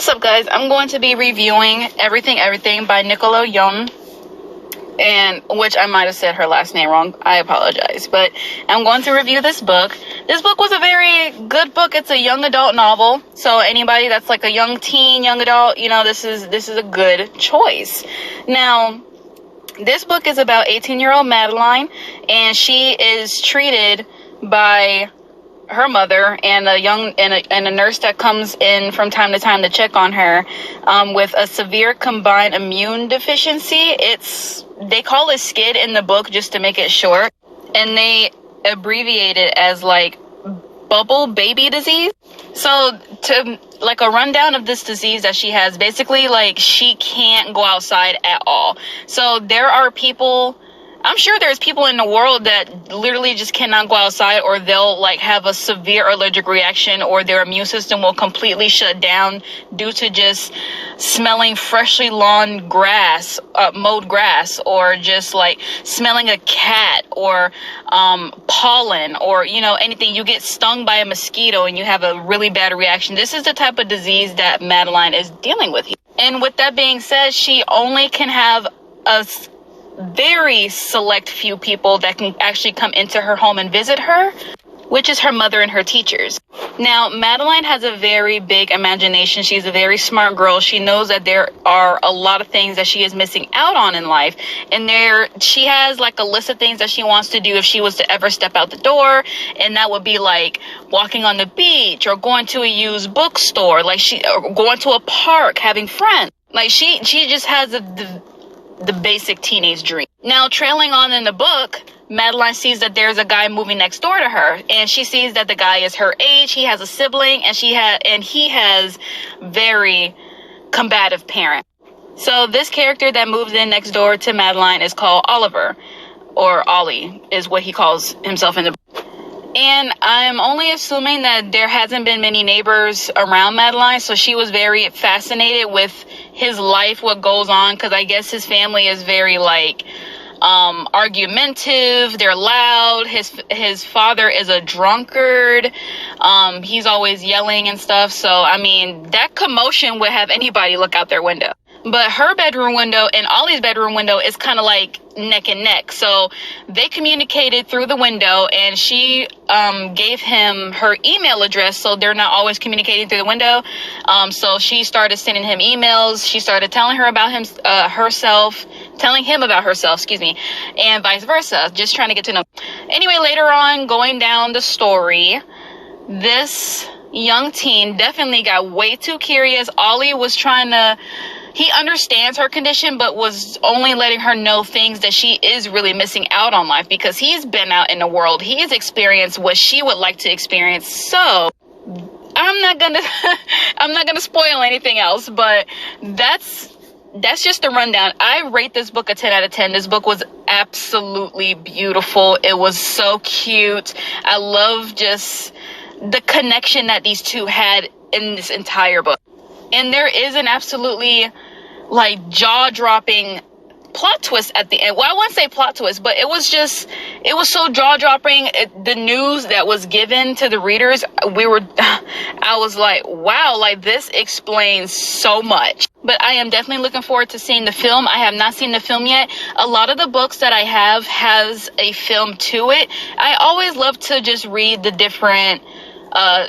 What's up, guys? I'm going to be reviewing Everything by Nicola Yoon, and which I might have said her last name wrong. I apologize, but I'm going to review this book. This book was a very good book. It's a young adult novel, so anybody that's like a young teen, young adult, this is a good choice. Now, this book is about 18-year-old Madeline, and she is treated by her mother and a nurse that comes in from time to time to check on her with a severe combined immune deficiency. They call it SCID in the book just to make it short, and they abbreviate it as like bubble baby disease. So to like a rundown of this disease that she has, basically like she can't go outside at all. So there are people, I'm sure there's people in the world that literally just cannot go outside, or they'll like have a severe allergic reaction, or their immune system will completely shut down due to just smelling freshly lawn grass, mowed grass, or just like smelling a cat, or pollen, or anything. You get stung by a mosquito and you have a really bad reaction. This is the type of disease that Madeline is dealing with. And with that being said, she only can have a very select few people that can actually come into her home and visit her, which is her mother and her teachers. Now, Madeline has a very big imagination. She's a very smart girl. She knows that there are a lot of things that she is missing out on in life. And she has like a list of things that she wants to do if she was to ever step out the door. And that would be like walking on the beach, or going to a used bookstore, or going to a park, having friends. Like she just has the basic teenage dream. Now, trailing on in the book, Madeline sees that there's a guy moving next door to her, and she sees that the guy is her age. He has a sibling, and he has very combative parents. So this character that moves in next door to Madeline is called Oliver, or Ollie is what he calls himself in the book. And I'm only assuming that there hasn't been many neighbors around Madeline, so she was very fascinated with his life, what goes on, because I guess his family is very argumentative. They're loud. His father is a drunkard. He's always yelling and stuff. So I mean, that commotion would have anybody look out their window. But her bedroom window and Ollie's bedroom window is kind of like neck and neck. So they communicated through the window, and she gave him her email address, so they're not always communicating through the window. So she started sending him emails. She started telling her about telling him about herself, and vice versa, just trying to get to know. Anyway, later on, going down the story, this young teen definitely got way too curious. Ollie was he understands her condition, but was only letting her know things that she is really missing out on life, because he's been out in the world. He's experienced what she would like to experience. So I'm not gonna spoil anything else, but that's just the rundown. I rate this book a 10 out of 10. This book was absolutely beautiful. It was so cute. I love just the connection that these two had in this entire book. And there is an absolutely jaw-dropping plot twist at the end. Well, I wouldn't say plot twist, but it was so jaw-dropping. The news that was given to the readers, I was like, wow, this explains so much. But I am definitely looking forward to seeing the film. I have not seen the film yet. A lot of the books that I have has a film to it. I always love to just read the different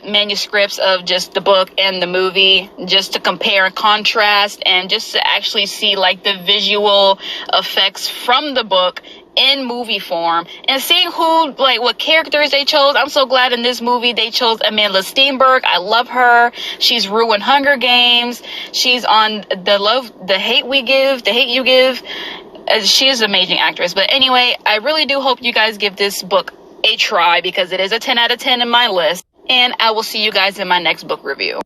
manuscripts of just the book and the movie, just to compare and contrast, and just to actually see the visual effects from the book in movie form, and seeing what characters they chose. I'm so glad in this movie they chose Amandla Stenberg. I love her. She's ruined Hunger Games. She's on The Hate You Give. She is an amazing actress. But anyway, I really do hope you guys give this book a try, because it is a 10 out of 10 in my list. And I will see you guys in my next book review.